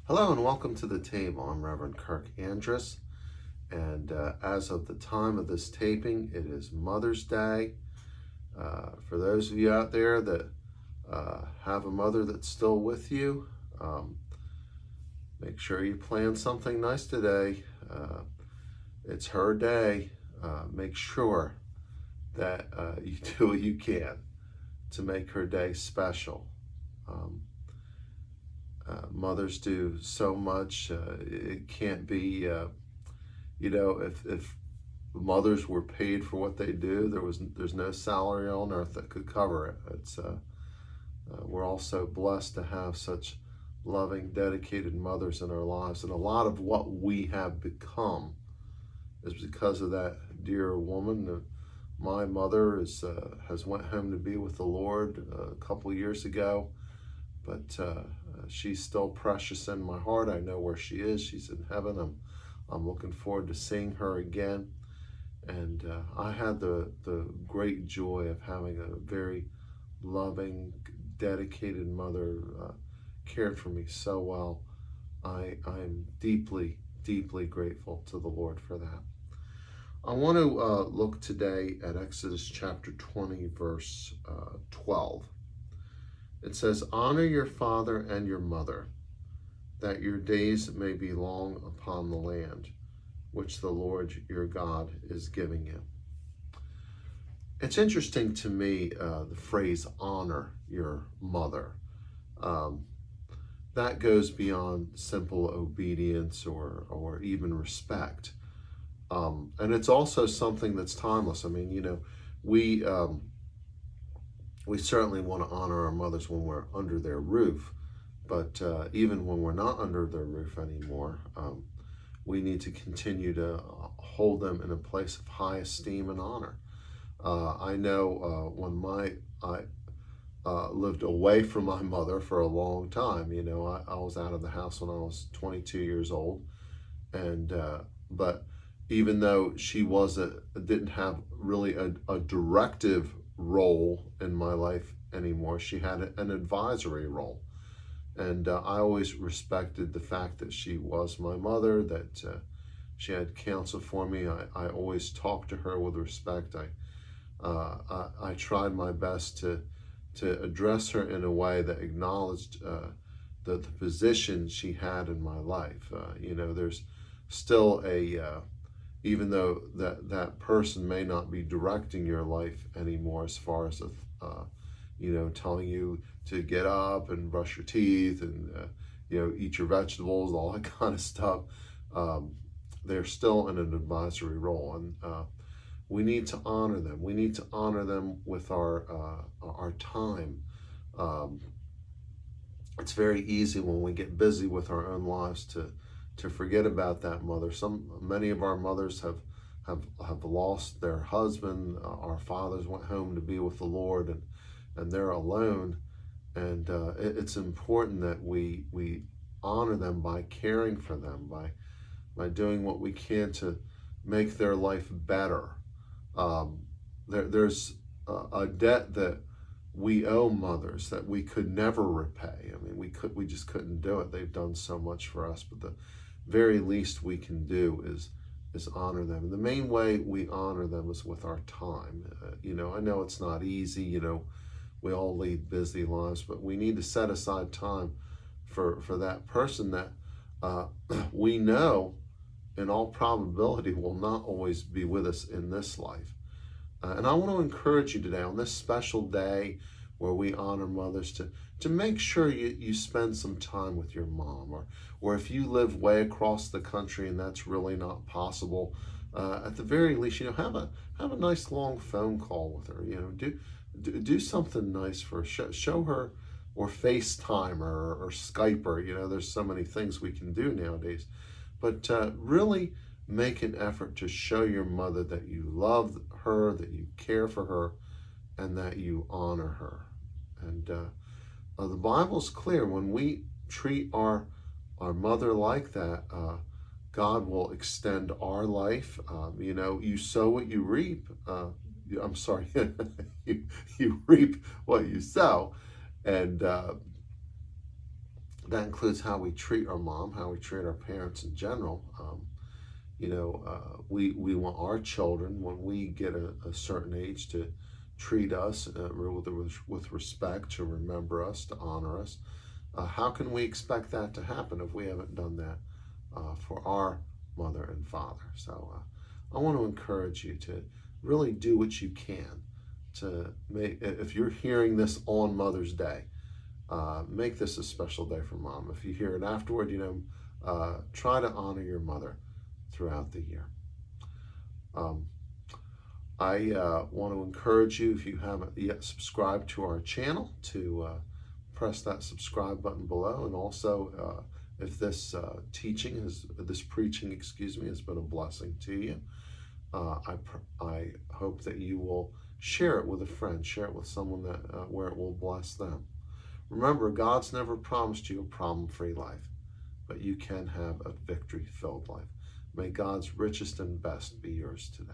Hello and welcome to the table. I'm Reverend Kirk Andrus, and as of the time of this taping, it is Mother's Day. For those of you out there that have a mother that's still with you, make sure you plan something nice today. It's her day. Make sure that you do what you can to make her day special. Um, Mothers do so much. It can't be, if mothers were paid for what they do, there's no salary on earth that could cover it. We're all so blessed to have such loving, dedicated mothers in our lives, and a lot of what we have become is because of that dear woman. My mother has went home to be with the Lord a couple of years ago, but she's still precious in my heart. I know where she is. She's in heaven. I'm looking forward to seeing her again. And I had the great joy of having a very loving, dedicated mother cared for me so well. I'm deeply, deeply grateful to the Lord for that. I want to look today at Exodus chapter 20, verse 12. It says, "Honor your father and your mother, that your days may be long upon the land, which the Lord your God is giving you." It's interesting to me, the phrase, honor your mother. That goes beyond simple obedience or even respect. And it's also something that's timeless. I mean, we certainly want to honor our mothers when we're under their roof, but even when we're not under their roof anymore, we need to continue to hold them in a place of high esteem and honor. I know when I lived away from my mother for a long time. I was out of the house when I was 22 years old, and but even though she didn't have really a directive role in my life anymore, she had an advisory role. And I always respected the fact that she was my mother, that she had counsel for me. I always talked to her with respect. I tried my best to address her in a way that acknowledged the position she had in my life. There's still even though that person may not be directing your life anymore, as far as telling you to get up and brush your teeth and eat your vegetables, all that kind of stuff. They're still in an advisory role, and we need to honor them. We need to honor them with our time. It's very easy when we get busy with our own lives to forget about that mother. Many of our mothers have lost their husband. Our fathers went home to be with the Lord, and they're alone. And it's important that we honor them by caring for them, by doing what we can to make their life better. There's a debt that we owe mothers that we could never repay. I mean, we just couldn't do it. They've done so much for us, but the very least we can do is honor them. And the main way we honor them is with our time. I know it's not easy. We all lead busy lives, but we need to set aside time for that person that we know, in all probability, will not always be with us in this life. And I want to encourage you today, on this special day where we honor mothers, to make sure you spend some time with your mom, or if you live way across the country and that's really not possible, at the very least, have a nice long phone call with her. Do something nice for her. Show her, or FaceTime her, or Skype her. There's so many things we can do nowadays, but really make an effort to show your mother that you love her, that you care for her, and that you honor her. And the Bible's clear. When we treat our mother like that, God will extend our life. You sow what you reap. I'm sorry, you reap what you sow. And That includes how we treat our mom, how we treat our parents in general. We want our children, when we get a certain age, to treat us with respect, to remember us, to honor us. How can we expect that to happen if we haven't done that for our mother and father? So I want to encourage you to really do what you can to make, if you're hearing this on Mother's Day, make this a special day for mom. If you hear it afterward, try to honor your mother throughout the year. I want to encourage you, if you haven't yet subscribed to our channel, to press that subscribe button below. And also, if this preaching, has been a blessing to you, I hope that you will share it with a friend, share it with someone that where it will bless them. Remember, God's never promised you a problem-free life, but you can have a victory-filled life. May God's richest and best be yours today.